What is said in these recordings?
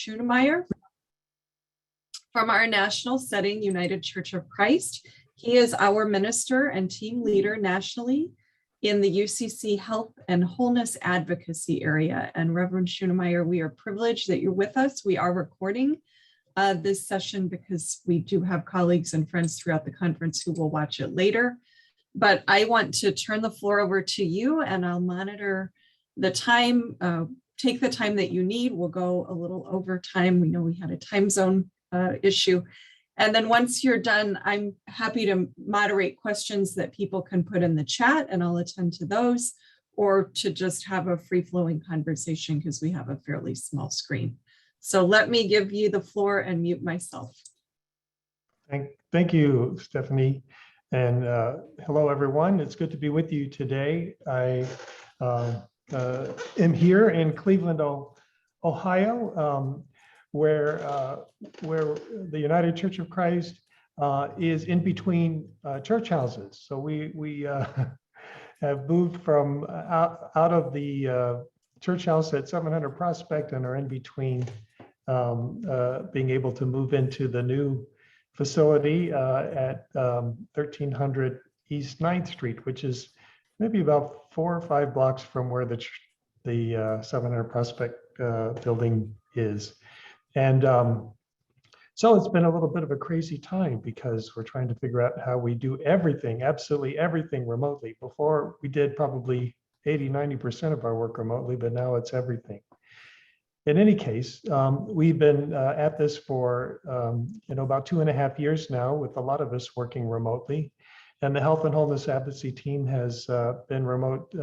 Schuenemeyer from our national setting, United Church of Christ. He is our minister and team leader nationally in the UCC Health and Wholeness Advocacy area. And Reverend Schuenemeyer, we are privileged that you're with us. We are recording this session because we do have colleagues and friends throughout the conference who will watch it later. But I want to turn the floor over to you, and I'll monitor the time. Take the time that you need. We'll go a little over time. We know we had a time zone issue. And then once you're done, I'm happy to moderate questions that people can put in the chat, and I'll attend to those, or to just have a free-flowing conversation because we have a fairly small screen. So let me give you the floor and mute myself. Thank you, Stephanie. And hello, everyone. It's good to be with you today. I am here in Cleveland, Ohio, where the United Church of Christ is in between church houses. So we have moved from out of the church house at 700 Prospect and are in between being able to move into the new facility at 1300 East 9th Street, which is maybe about 4 or 5 blocks from where the 700 Prospect building is. And so it's been a little bit of a crazy time because we're trying to figure out how we do everything, absolutely everything remotely. Before we did probably 80–90% of our work remotely, but now it's everything. In any case, we've been at this for about 2.5 years now, with a lot of us working remotely. And the Health and Wholeness Advocacy team has been remote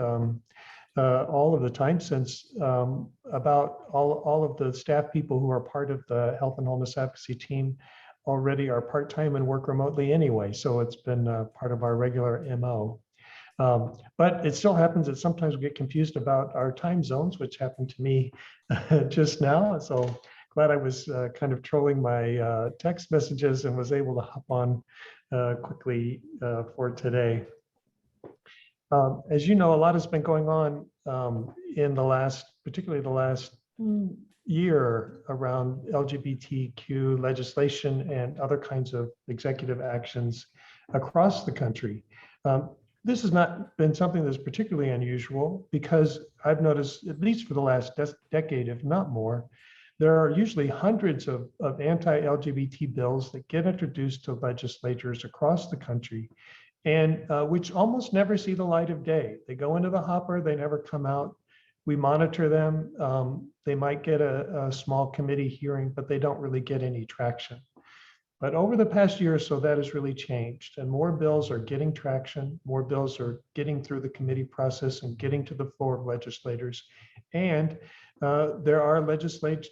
all of the time since about all of the staff people who are part of the Health and Wholeness Advocacy team already are part-time and work remotely anyway. So it's been part of our regular MO. But it still happens that sometimes we get confused about our time zones, which happened to me just now. So glad I was kind of trolling my text messages and was able to hop on quickly for today. As you know, a lot has been going on in particularly the last year around LGBTQ legislation and other kinds of executive actions across the country. This has not been something that's particularly unusual because I've noticed, at least for the last decade, if not more, there are usually hundreds of anti-LGBT bills that get introduced to legislatures across the country, and which almost never see the light of day. They go into the hopper, they never come out. We monitor them. They might get a small committee hearing, but they don't really get any traction. But over the past year or so, that has really changed, and more bills are getting traction. More bills are getting through the committee process and getting to the floor of legislators. And there are legislatures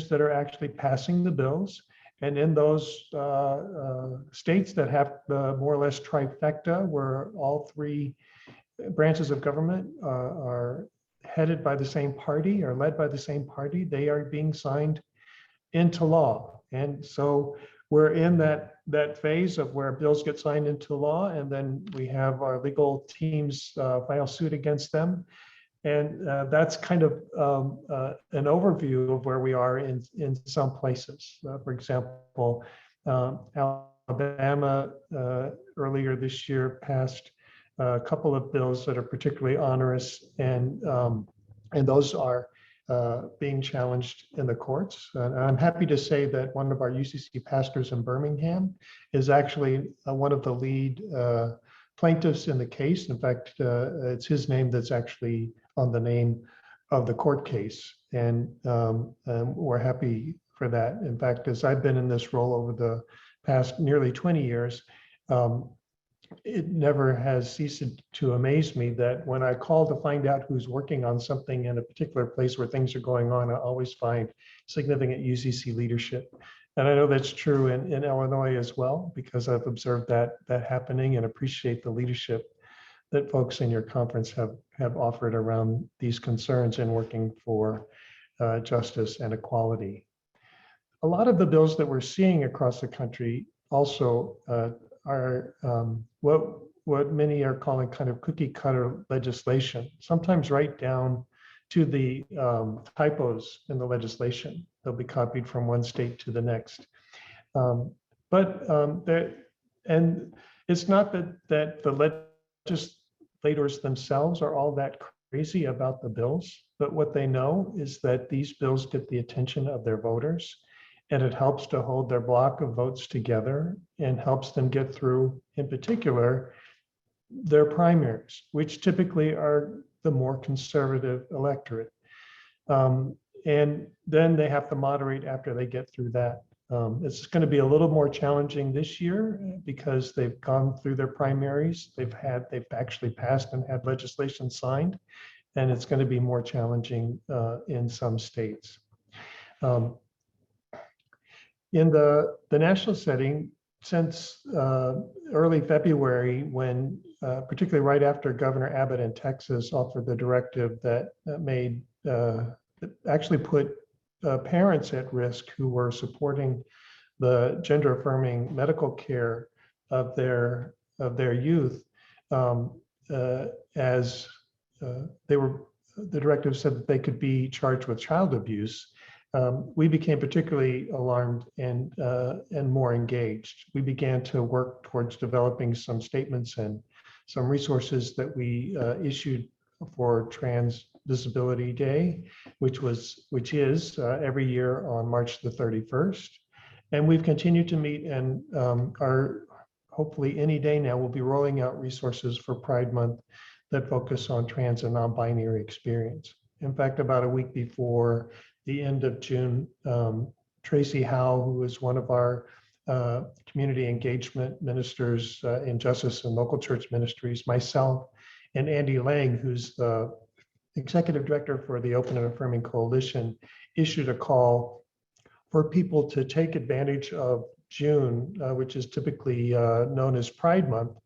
that are actually passing the bills. And in those states that have more or less trifecta, where all 3 branches of government are headed by the same party or led by the same party, they are being signed into law. And so we're in that phase of where bills get signed into law, and then we have our legal teams file suit against them. And that's kind of an overview of where we are in some places. For example, Alabama earlier this year passed a couple of bills that are particularly onerous, and those are being challenged in the courts. And I'm happy to say that one of our UCC pastors in Birmingham is actually one of the lead plaintiffs in the case. In fact, it's his name that's actually on the name of the court case. And we're happy for that. In fact, as I've been in this role over the past nearly 20 years, it never has ceased to amaze me that when I call to find out who's working on something in a particular place where things are going on, I always find significant UCC leadership. And I know that's true in Illinois as well, because I've observed that happening and appreciate the leadership that folks in your conference have offered around these concerns and working for justice and equality. A lot of the bills that we're seeing across the country also are what many are calling kind of cookie cutter legislation, sometimes right down to the typos in the legislation. They'll be copied from one state to the next. And it's not that the legislators themselves are all that crazy about the bills, but what they know is that these bills get the attention of their voters, and it helps to hold their block of votes together and helps them get through, in particular, their primaries, which typically are the more conservative electorate. And then they have to moderate after they get through that. It's going to be a little more challenging this year because they've gone through their primaries. They've actually passed and had legislation signed, and it's going to be more challenging in some states. In the national setting, since early February, when particularly right after Governor Abbott in Texas offered the directive that actually put parents at risk who were supporting the gender affirming medical care of their youth, as the directive said that they could be charged with child abuse. We became particularly alarmed and more engaged. We began to work towards developing some statements and some resources that we issued for Trans Visibility Day, which is every year on March the 31st. And we've continued to meet, and are hopefully any day now, we'll be rolling out resources for Pride Month that focus on trans and non-binary experience. In fact, about a week before the end of June, Tracy Howe, who is one of our community engagement ministers in Justice and Local Church Ministries, myself, and Andy Lang, who's the executive director for the Open and Affirming Coalition, issued a call for people to take advantage of June, which is typically known as Pride Month,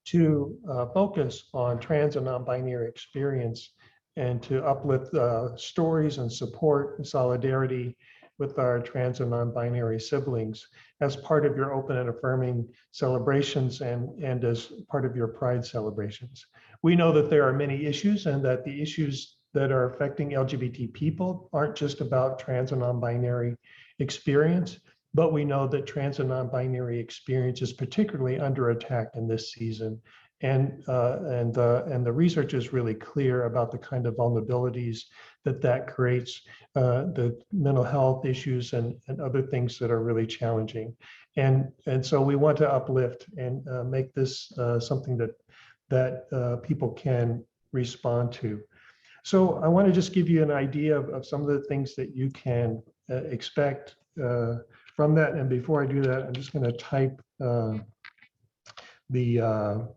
to focus on trans and non-binary experience and to uplift stories and support and solidarity with our trans and non-binary siblings as part of your open and affirming celebrations and as part of your Pride celebrations. We know that there are many issues, and that the issues that are affecting LGBT people aren't just about trans and non-binary experience, but we know that trans and non-binary experience is particularly under attack in this season. And the research is really clear about the kind of vulnerabilities that creates, the mental health issues and other things that are really challenging. And so we want to uplift and make this something that people can respond to. So I want to just give you an idea of some of the things that you can expect from that. And before I do that, I'm just going to type the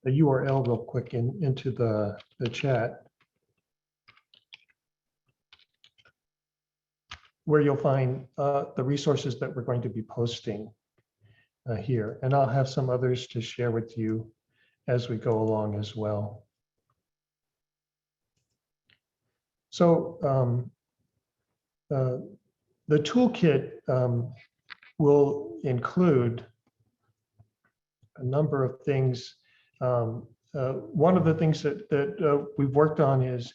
URL real quick into the chat, where you'll find the resources that we're going to be posting here. And I'll have some others to share with you as we go along as well. So the toolkit will include a number of things. One of the things that we've worked on is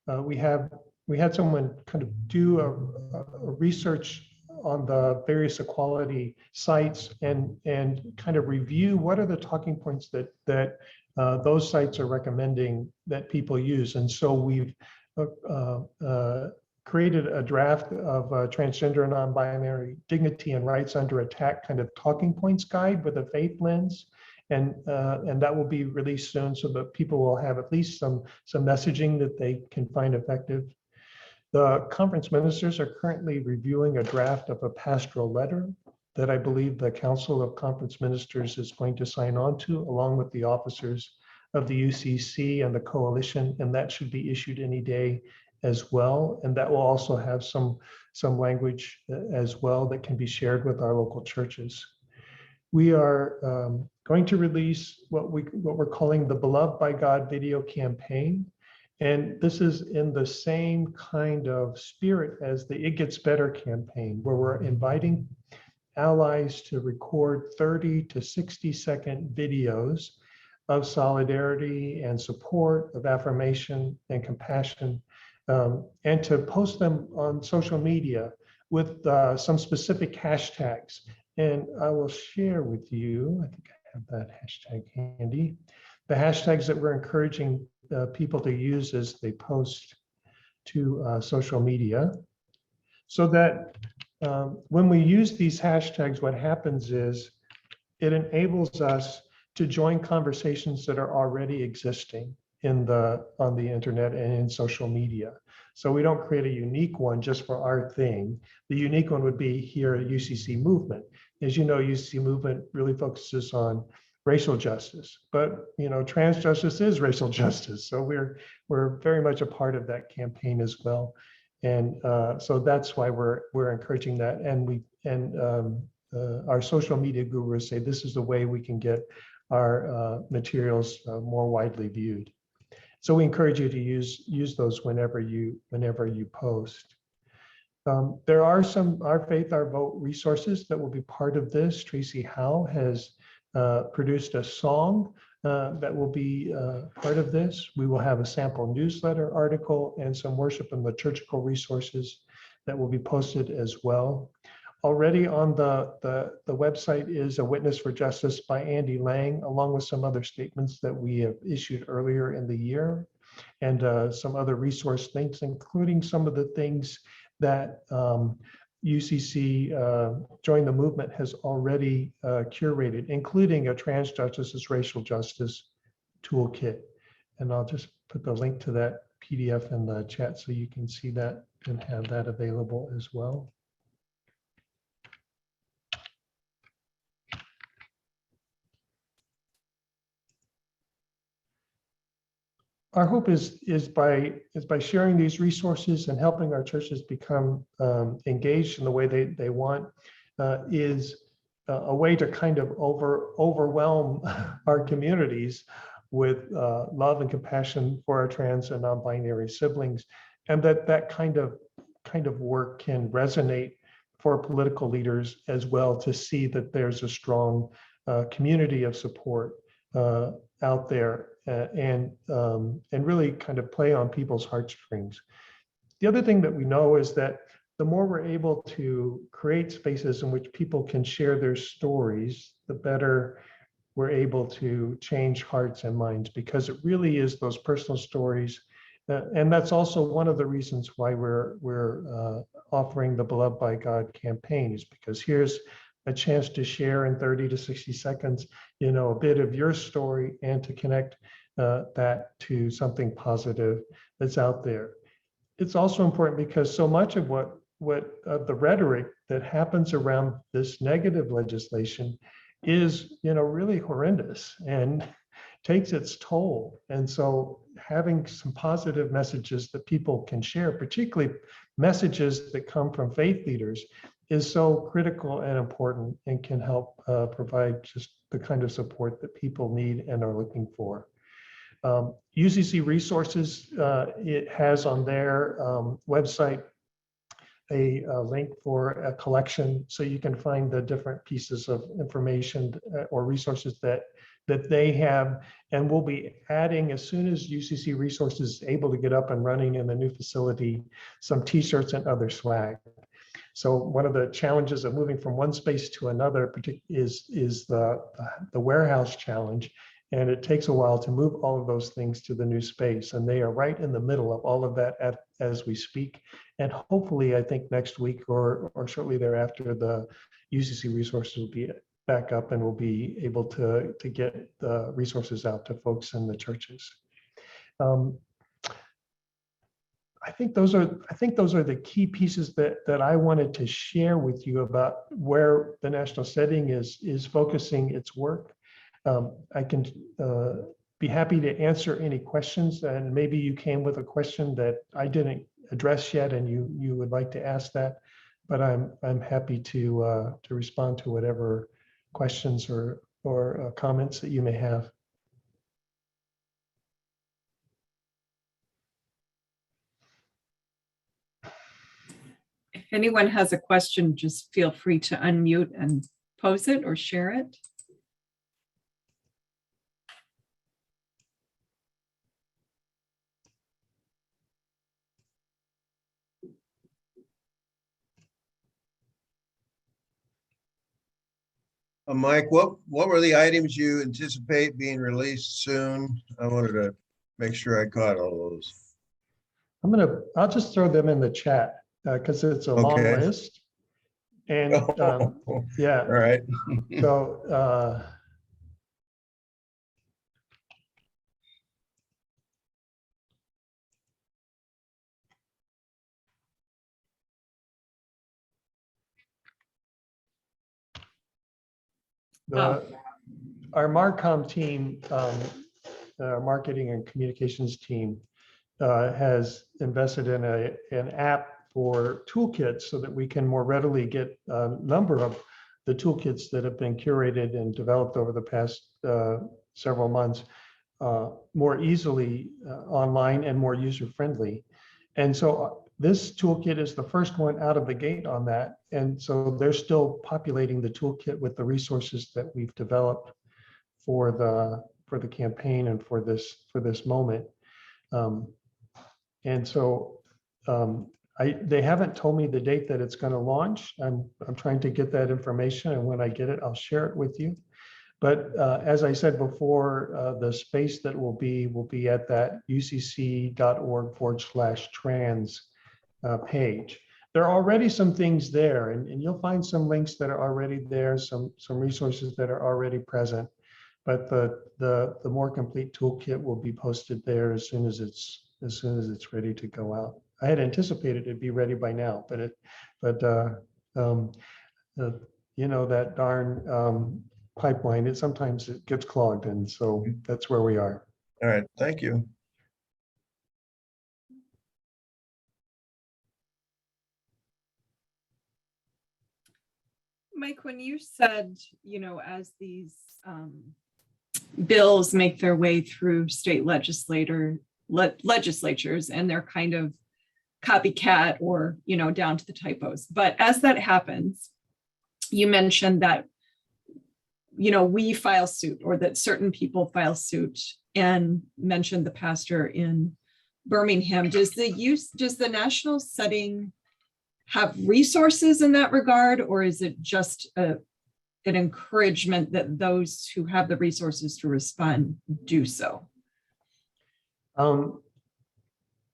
we had someone kind of do a research on the various equality sites and kind of review what are the talking points that those sites are recommending that people use. And so we've created a draft of a transgender and non-binary dignity and rights under attack kind of talking points guide with a faith lens. And that will be released soon so that people will have at least some messaging that they can find effective. The conference ministers are currently reviewing a draft of a pastoral letter that I believe the Council of Conference Ministers is going to sign on to, along with the officers of the UCC and the coalition, and that should be issued any day as well. And that will also have some language as well that can be shared with our local churches. We are going to release what we're calling the Beloved by God video campaign. And this is in the same kind of spirit as the It Gets Better campaign, where we're inviting allies to record 30 to 60-second videos of solidarity and support, of affirmation and compassion, and to post them on social media with some specific hashtags. And I will share with you, I think I have that hashtag handy, the hashtags that we're encouraging people to use as they post to social media, so that when we use these hashtags, what happens is it enables us to join conversations that are already existing on the internet and in social media. So we don't create a unique one just for our thing. The unique one would be here at UCC Movement. As you know, UCC Movement really focuses on racial justice, but trans justice is racial justice. So we're very much a part of that campaign as well. And so that's why we're encouraging that. And our social media gurus say this is the way we can get our materials more widely viewed. So we encourage you to use those whenever you post. There are some Our Faith, Our Vote resources that will be part of this. Tracy Howe has produced a song that will be part of this. We will have a sample newsletter article and some worship and liturgical resources that will be posted as well. Already on the website is A Witness for Justice by Andy Lang, along with some other statements that we have issued earlier in the year, and some other resource links, including some of the things that UCC Join the Movement has already curated, including a Trans Justice Racial Justice Toolkit. And I'll just put the link to that PDF in the chat so you can see that and have that available as well. Our hope is by sharing these resources and helping our churches become engaged in the way they want, is a way to kind of overwhelm our communities with love and compassion for our trans and non-binary siblings, and that kind of work can resonate for political leaders as well, to see that there's a strong community of support out there, and really kind of play on people's heartstrings. The other thing that we know is that the more we're able to create spaces in which people can share their stories, the better we're able to change hearts and minds, because it really is those personal stories. And that's also one of the reasons why we're offering the Beloved by God campaign, is because here's a chance to share in 30 to 60 seconds, a bit of your story, and to connect that to something positive that's out there. It's also important because so much of what the rhetoric that happens around this negative legislation is, really horrendous and takes its toll. And so having some positive messages that people can share, particularly messages that come from faith leaders, is so critical and important, and can help provide just the kind of support that people need and are looking for. UCC Resources, it has on their website a link for a collection, so you can find the different pieces of information or resources that they have, and we'll be adding, as soon as UCC Resources is able to get up and running in the new facility, some t-shirts and other swag. So one of the challenges of moving from one space to another is the warehouse challenge. And it takes a while to move all of those things to the new space. And they are right in the middle of all of that as we speak. And hopefully, I think next week or shortly thereafter, the UCC resources will be back up, and we'll be able to get the resources out to folks in the churches. I think those are the key pieces that I wanted to share with you about where the national setting is focusing its work. I can be happy to answer any questions, and maybe you came with a question that I didn't address yet, and you would like to ask that. But I'm happy to respond to whatever questions or comments that you may have. If anyone has a question, just feel free to unmute and pose it or share it. Mike, what were the items you anticipate being released soon? I wanted to make sure I caught all those. I'll just throw them in the chat because it's a long Okay. list. And All yeah, right. so our Marcom team, our marketing and communications team, has invested in an app for toolkits so that we can more readily get a number of the toolkits that have been curated and developed over the past several months more easily online and more user-friendly. And so this toolkit is the first one out of the gate on that. And so they're still populating the toolkit with the resources that we've developed for the campaign and for this moment. And so they haven't told me the date that it's going to launch. I'm trying to get that information, and when I get it, I'll share it with you. But as I said before, the space that will be at that ucc.org/trans page. There are already some things there, and you'll find some links that are already there, some resources that are already present. But the more complete toolkit will be posted there as soon as it's ready to go out. I had anticipated it'd be ready by now, but you know, that darn pipeline, sometimes it gets clogged, and so that's where we are. All right, thank you. Mike, when you said, you know, as these bills make their way through state legislatures and they're kind of copycat or, you know, down to the typos. But as that happens, you mentioned that, you know, we file suit or that certain people file suit, and mentioned the pastor in Birmingham. Does the national setting have resources in that regard, or is it just an encouragement that those who have the resources to respond do so?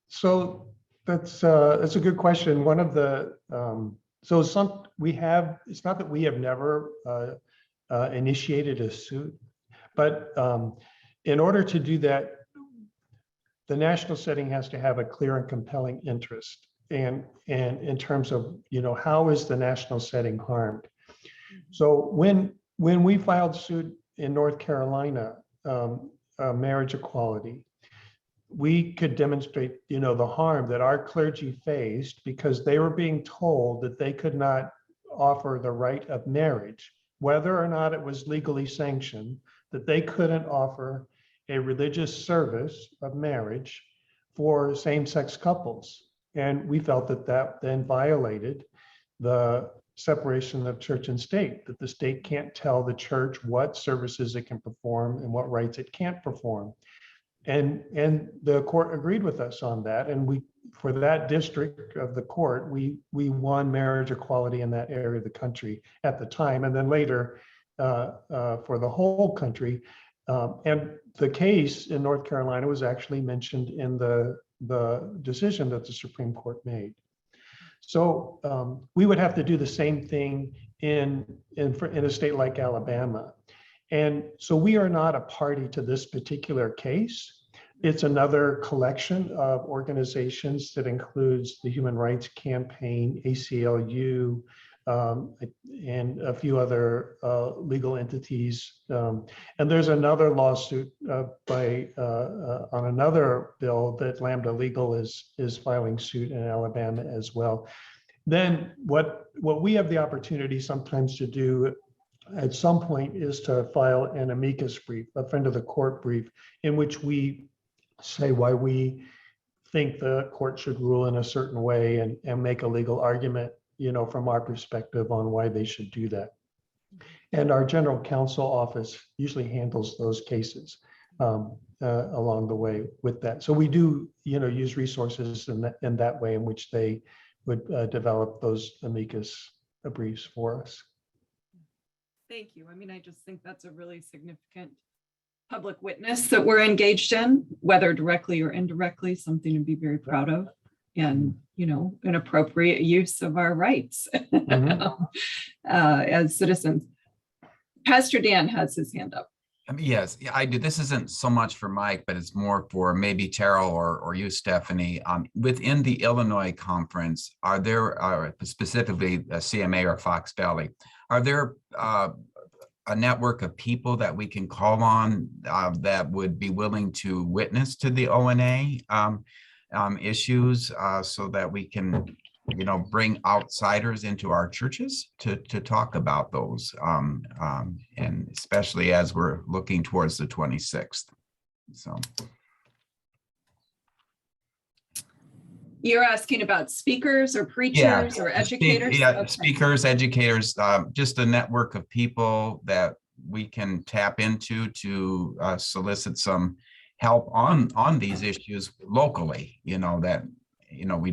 So that's a good question. One of the it's not that we have never initiated a suit, but in order to do that, the national setting has to have a clear and compelling interest. And in terms of, you know, how is the national setting harmed? So when we filed suit in North Carolina, marriage equality, we could demonstrate, you know, the harm that our clergy faced because they were being told that they could not offer the rite of marriage, whether or not it was legally sanctioned, that they couldn't offer a religious service of marriage for same-sex couples. And we felt that then violated the separation of church and state, that the state can't tell the church what services it can perform and what rights it can't perform. And the court agreed with us on that. And for that district of the court, we won marriage equality in that area of the country at the time. And then later for the whole country. And the case in North Carolina was actually mentioned in the decision that the Supreme Court made. So we would have to do the same thing in a state like Alabama. And so we are not a party to this particular case. It's another collection of organizations that includes the Human Rights Campaign, ACLU, and a few other legal entities. And there's another lawsuit on another bill that Lambda Legal is filing suit in Alabama as well. Then what we have the opportunity sometimes to do at some point is to file an amicus brief, a friend of the court brief, in which we say why we think the court should rule in a certain way and make a legal argument, you know, from our perspective on why they should do that. And our general counsel office usually handles those cases along the way with that. So we do, you know, use resources in that way in which they would develop those amicus briefs for us. Thank you. I mean, I just think that's a really significant public witness that we're engaged in, whether directly or indirectly, something to be very proud of. And, you know, an appropriate use of our rights as citizens. Pastor Dan has his hand up. Yes, yeah, I do. This isn't so much for Mike, but it's more for maybe Terrell or you, Stephanie. Within the Illinois conference, are there specifically CMA or Fox Valley, are there a network of people that we can call on that would be willing to witness to the ONA issues so that we can, you know, bring outsiders into our churches to talk about those, and especially as we're looking towards the 26th. So You're asking about speakers or preachers or educators? Okay. Speakers, educators, just a network of people that we can tap into to solicit some help on these issues locally, you know, that, you know,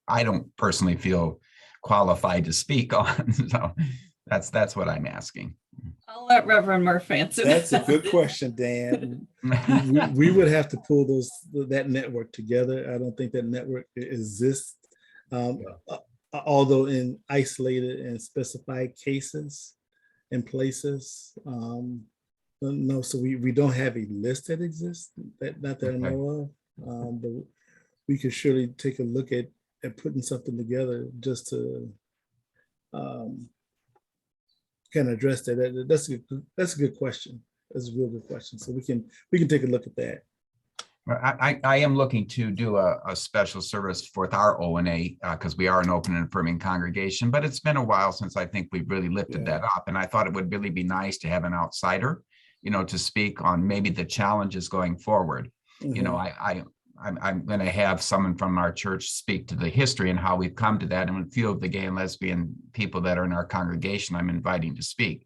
I don't personally feel qualified to speak on. So that's what I'm asking. I'll let Reverend Murph answer. That's a good question, Dan. We would have to pull that network together. I don't think that network exists, although in isolated and specified cases and places. No, so we don't have a list that exists, not that I know of, but we could surely take a look at putting something together just to kind of address that. That's a good question. That's a real good question. So we can take a look at that. I am looking to do a special service with our ONA because we are an open and affirming congregation, but it's been a while since I think we've really lifted that up. And I thought it would really be nice to have an outsider, you know, to speak on maybe the challenges going forward. You know, I'm going to have someone from our church speak to the history and how we've come to that. And a few of the gay and lesbian people that are in our congregation, I'm inviting to speak.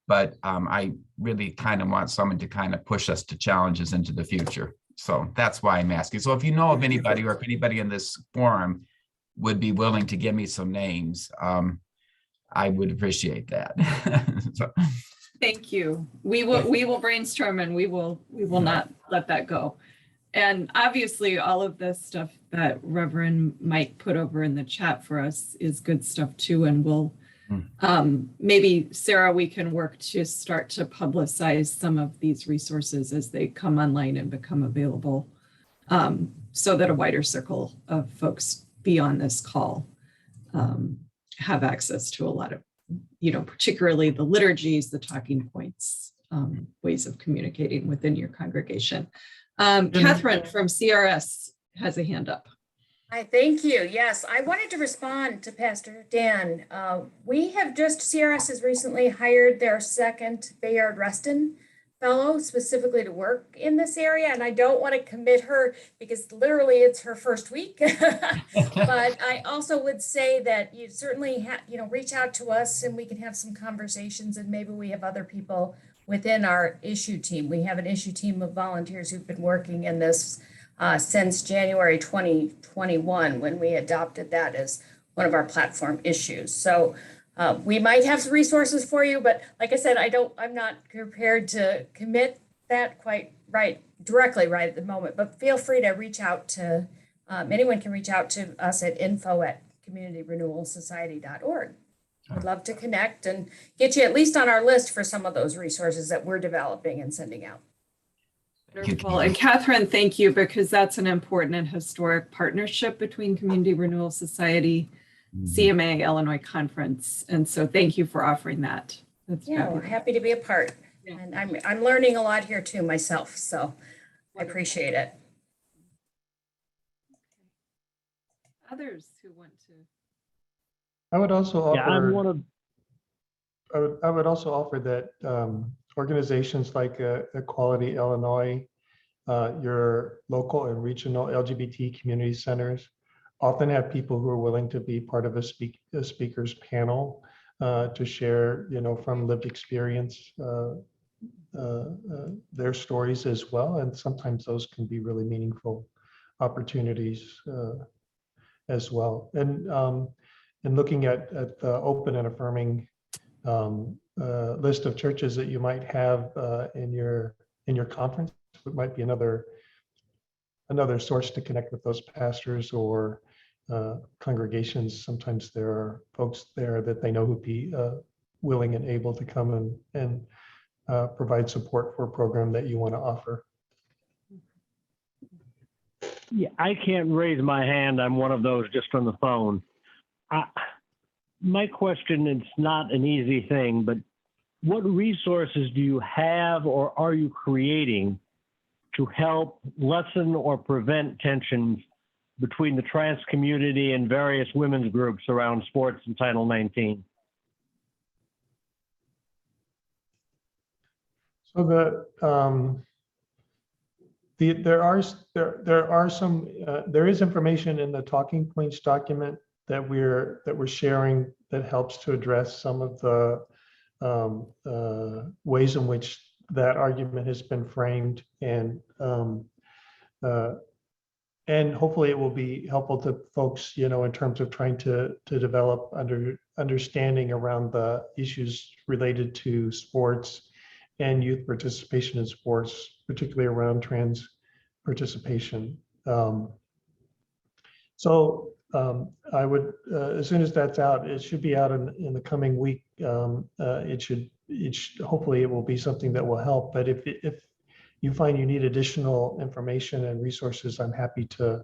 But I really kind of want someone to kind of push us to challenges into the future. So that's why I'm asking. So if you know of anybody, or if anybody in this forum would be willing to give me some names, I would appreciate that. So. Thank you. We will brainstorm, and we will not let that go. And obviously all of this stuff that Reverend Mike put over in the chat for us is good stuff too. And we'll maybe, Sarah, we can work to start to publicize some of these resources as they come online and become available, so that a wider circle of folks beyond this call have access to a lot of, you know, particularly the liturgies, the talking points, ways of communicating within your congregation. Catherine from CRS has a hand up. Hi, thank you. Yes, I wanted to respond to Pastor Dan. CRS has recently hired their second Bayard Rustin fellow specifically to work in this area. And I don't want to commit her because literally it's her first week. But I also would say that you certainly reach out to us and we can have some conversations, and maybe we have other people within our issue team. We have an issue team of volunteers who've been working in this since January 2021, when we adopted that as one of our platform issues. So we might have some resources for you, but like I said, I'm not prepared to commit that quite directly right at the moment, but feel free to reach out to, anyone can reach out to us at info@communityrenewalsociety.org. I'd love to connect and get you at least on our list for some of those resources that we're developing and sending out. Wonderful. And Catherine, thank you, because that's an important and historic partnership between Community Renewal Society, CMA, Illinois Conference. And so thank you for offering that. That's we're happy to be a part. Yeah. And I'm learning a lot here too myself. So I appreciate it. Others who want to. I would also offer. Yeah, I'm one of. I would also offer that organizations like Equality Illinois, your local and regional LGBT community centers, often have people who are willing to be part of a speakers panel to share, you know, from lived experience, their stories as well, and sometimes those can be really meaningful opportunities as well. And looking at the open and affirming list of churches that you might have in your conference. It might be another source to connect with those pastors or congregations. Sometimes there are folks there that they know who'd be willing and able to come and provide support for a program that you want to offer. Yeah, I can't raise my hand. I'm one of those just on the phone. My question is not an easy thing, but what resources do you have or are you creating to help lessen or prevent tensions between the trans community and various women's groups around sports and Title 19? So there is information in the talking points document that we're sharing that helps to address some of the ways in which that argument has been framed, and hopefully it will be helpful to folks, in terms of trying to develop understanding around the issues related to sports and youth participation in sports, particularly around trans participation. I would, as soon as that's out, it should be out in the coming week. Hopefully it will be something that will help. But if you find you need additional information and resources, I'm happy to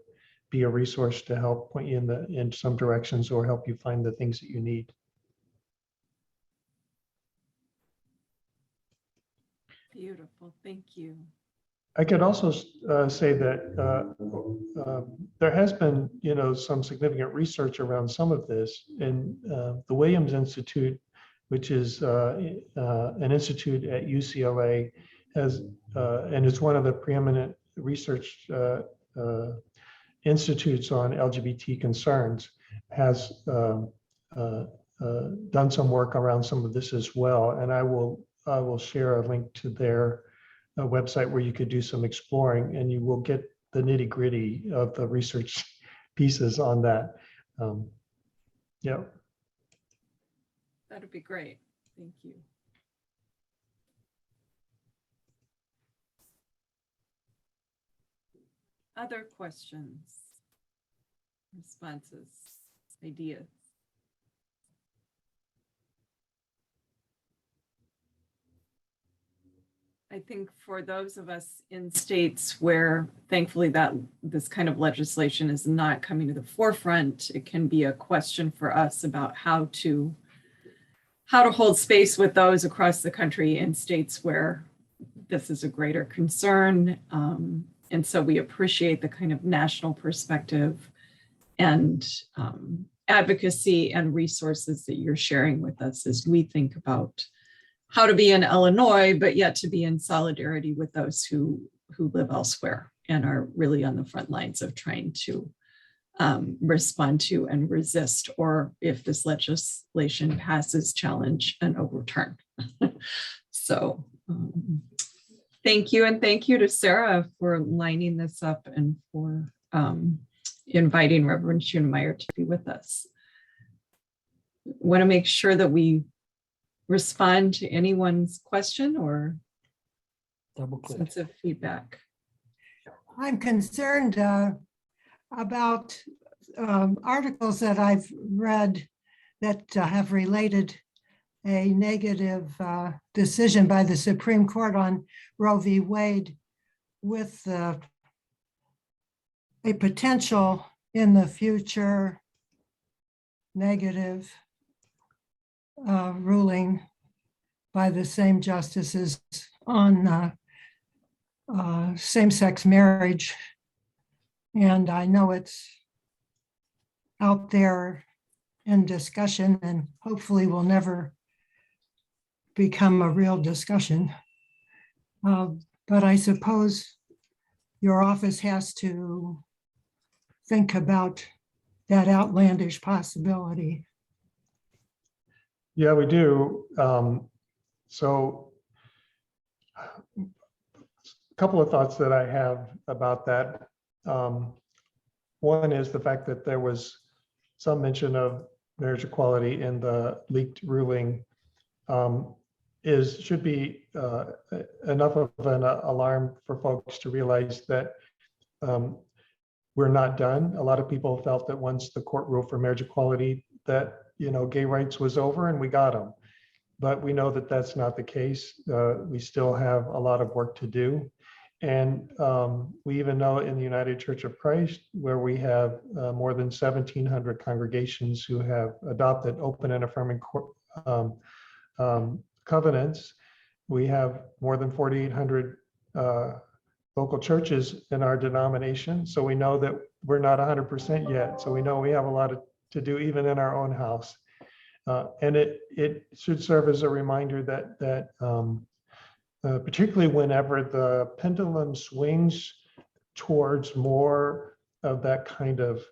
be a resource to help point you in some directions or help you find the things that you need. Beautiful, thank you. I could also say that there has been, some significant research around some of this, and the Williams Institute, which is an institute at UCLA, has, and it's one of the preeminent research institutes on LGBT concerns, has done some work around some of this as well, and I will share a link to their website where you could do some exploring, and you will get the nitty-gritty of the research pieces on that. Yeah. That'd be great. Thank you. Other questions, responses, ideas? I think for those of us in states where thankfully that this kind of legislation is not coming to the forefront, it can be a question for us about how to hold space with those across the country in states where this is a greater concern. And so we appreciate the kind of national perspective and advocacy and resources that you're sharing with us as we think about how to be in Illinois, but yet to be in solidarity with those who live elsewhere and are really on the front lines of trying to respond to and resist, or if this legislation passes, challenge and overturn. So thank you. And thank you to Sarah for lining this up and for inviting Reverend Schuenemeyer to be with us. Want to make sure that respond to anyone's question or sense of feedback. I'm concerned about articles that I've read that have related a negative decision by the Supreme Court on Roe v. Wade with a potential in the future negative ruling by the same justices on same-sex marriage. And I know it's out there in discussion and hopefully will never become a real discussion. But I suppose your office has to think about that outlandish possibility. Yeah, we do. So a couple of thoughts that I have about that. One is the fact that there was some mention of marriage equality in the leaked ruling. should be enough of an alarm for folks to realize that we're not done. A lot of people felt that once the court ruled for marriage equality, that, you know, gay rights was over and we got them. But we know that that's not the case. We still have a lot of work to do. And we even know in the United Church of Christ, where we have more than 1,700 congregations who have adopted open and affirming covenants, we have more than 4,800 local churches in our denomination. So we know that we're not 100% yet. So we know we have a lot to do even in our own house. And it should serve as a reminder that particularly whenever the pendulum swings towards more of that kind of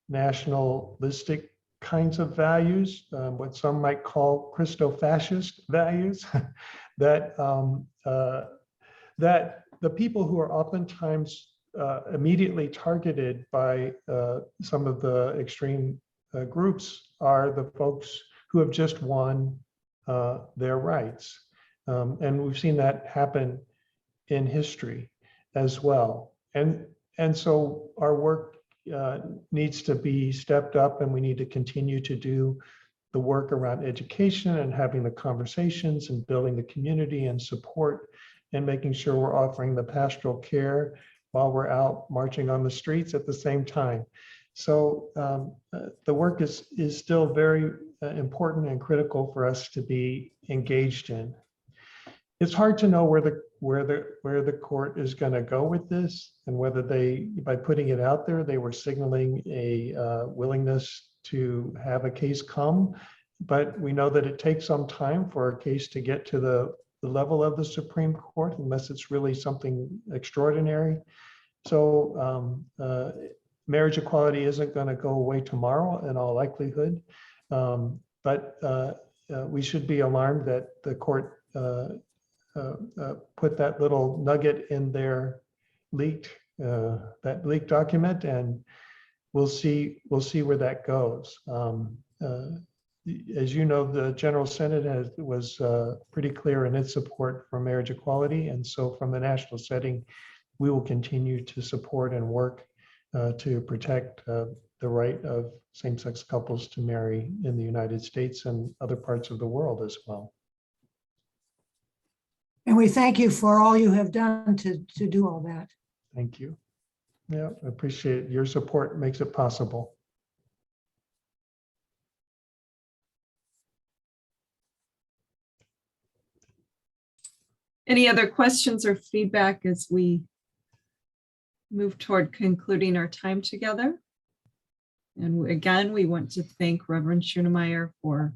nationalistic kinds of values, what some might call Christo-fascist values, that the people who are oftentimes immediately targeted by some of the extreme groups are the folks who have just won their rights. And we've seen that happen in history as well. And so our work needs to be stepped up, and we need to continue to do the work around education and having the conversations and building the community and support and making sure we're offering the pastoral care while we're out marching on the streets at the same time. So the work is still very important and critical for us to be engaged in. It's hard to know where the court is going to go with this, and whether they, by putting it out there, they were signaling a willingness to have a case come. But we know that it takes some time for a case to get to the level of the Supreme Court, unless it's really something extraordinary. So marriage equality isn't going to go away tomorrow in all likelihood. But we should be alarmed that the court put that little nugget in their leaked document, and we'll see where that goes. As you know, the General Synod was pretty clear in its support for marriage equality, and so from the national setting, we will continue to support and work to protect the right of same-sex couples to marry in the United States and other parts of the world as well. And we thank you for all you have done to do all that. Thank you. Yeah, I appreciate it. Your support makes it possible. Any other questions or feedback as we move toward concluding our time together? And again, we want to thank Reverend Schuenemeyer for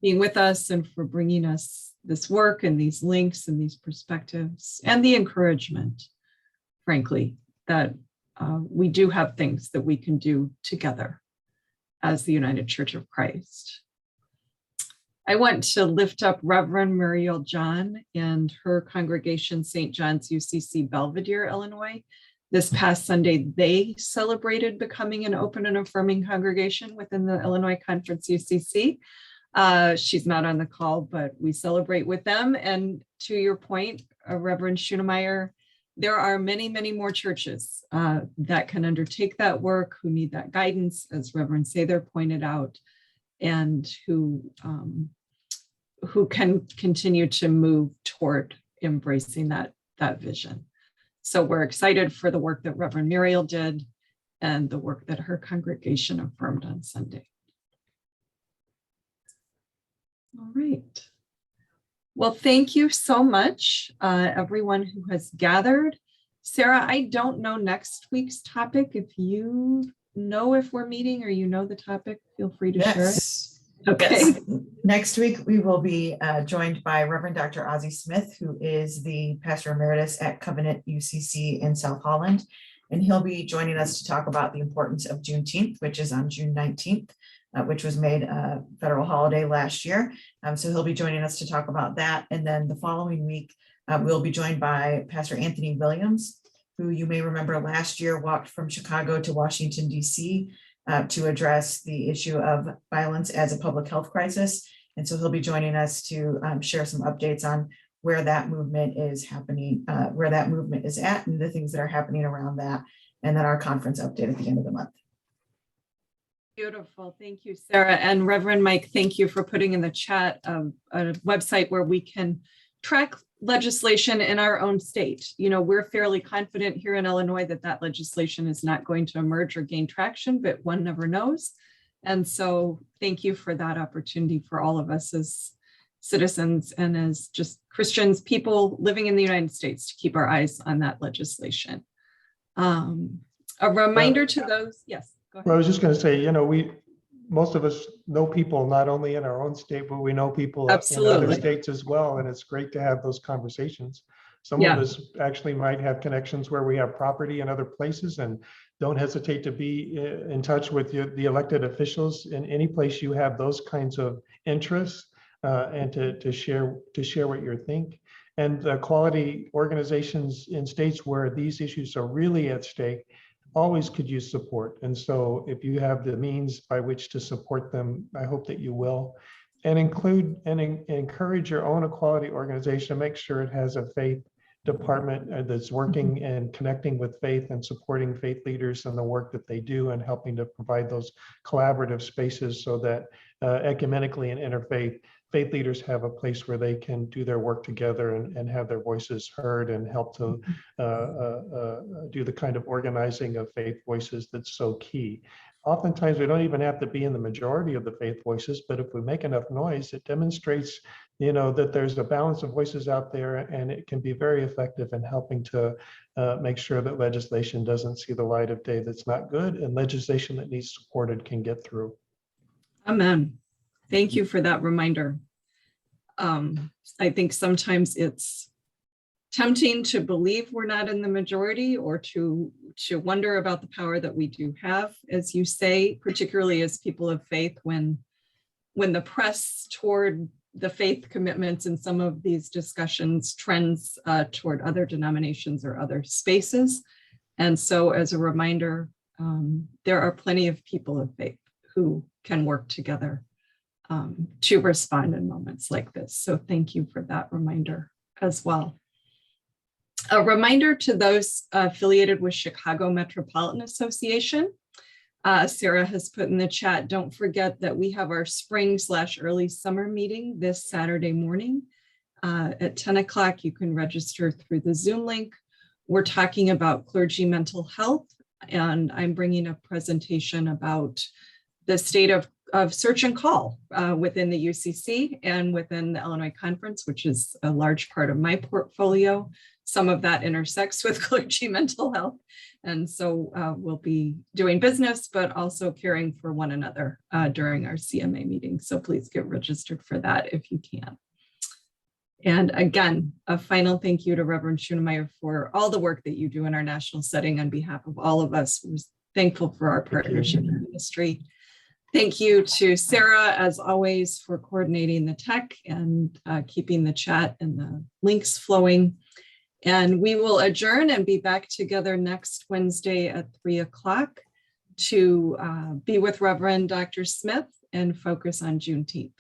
being with us and for bringing us this work and these links and these perspectives and the encouragement, frankly, that we do have things that we can do together as the United Church of Christ. I want to lift up Reverend Muriel John and her congregation, St. John's UCC Belvedere, Illinois. This past Sunday, they celebrated becoming an open and affirming congregation within the Illinois Conference UCC. She's not on the call, but we celebrate with them. And to your point, Reverend Schuenemeyer, there are many, many more churches that can undertake that work, who need that guidance, as Reverend Sather pointed out, and who can continue to move toward embracing that vision. So we're excited for the work that Reverend Muriel did and the work that her congregation affirmed on Sunday. All right. Well, thank you so much, everyone who has gathered. Sarah, I don't know next week's topic. If you know if we're meeting or you know the topic, feel free to share it. Okay. Yes. Next week, we will be joined by Reverend Dr. Ozzie Smith, who is the pastor emeritus at Covenant UCC in South Holland. And he'll be joining us to talk about the importance of Juneteenth, which is on June 19th, which was made a federal holiday last year. So he'll be joining us to talk about that. And then the following week, we'll be joined by Pastor Anthony Williams, who you may remember last year walked from Chicago to Washington, D.C. To address the issue of violence as a public health crisis. And so he'll be joining us to share some updates on where that movement is happening, where that movement is at, and the things that are happening around that, and then our conference update at the end of the month. Beautiful. Thank you, Sarah. And Reverend Mike, thank you for putting in the chat a website where we can track legislation in our own state. You know, we're fairly confident here in Illinois that that legislation is not going to emerge or gain traction, but one never knows. And so thank you for that opportunity for all of us as citizens and as just Christians, people living in the United States, to keep our eyes on that legislation. A reminder to those, yes. Well, I was just going to say, you know, most of us know people not only in our own state, but we know people in other Absolutely. states as well. And it's great to have those conversations. Some Yeah. of us actually might have connections where we have property in other places, and don't hesitate to be in touch with the elected officials in any place you have those kinds of interests, and to share what you think. And quality organizations in states where these issues are really at stake always could use support. And so if you have the means by which to support them, I hope that you will. And include and encourage your own equality organization to make sure it has a faith department that's working and connecting with faith and supporting faith leaders and the work that they do, and helping to provide those collaborative spaces so that ecumenically and interfaith faith leaders have a place where they can do their work together and have their voices heard, and help to do the kind of organizing of faith voices that's so key. Oftentimes, we don't even have to be in the majority of the faith voices, but if we make enough noise, it demonstrates, you know, that there's a balance of voices out there, and it can be very effective in helping to make sure that legislation doesn't see the light of day that's not good, and legislation that needs supported can get through. Amen. Thank you for that reminder. I think sometimes it's tempting to believe we're not in the majority, or to wonder about the power that we do have, as you say, particularly as people of faith, when the press toward the faith commitments in some of these discussions trends toward other denominations or other spaces. And so as a reminder, there are plenty of people of faith who can work together to respond in moments like this. So thank you for that reminder as well. A reminder to those affiliated with Chicago Metropolitan Association. Sarah has put in the chat, don't forget that we have our spring/early summer meeting this Saturday morning at 10 o'clock. You can register through the Zoom link. We're talking about clergy mental health, and I'm bringing a presentation about the state of search and call within the UCC and within the Illinois Conference, which is a large part of my portfolio. Some of that intersects with clergy mental health. And so we'll be doing business, but also caring for one another during our CMA meeting. So please get registered for that if you can. And again, a final thank you to Reverend Schuenemeyer for all the work that you do in our national setting on behalf of all of us. We're thankful for our partnership in ministry. Thank you to Sarah, as always, for coordinating the tech and keeping the chat and the links flowing. And we will adjourn and be back together next Wednesday at 3 o'clock to be with Reverend Dr. Smith and focus on Juneteenth.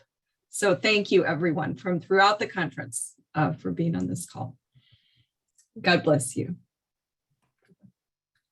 So thank you, everyone, from throughout the conference for being on this call. God bless you.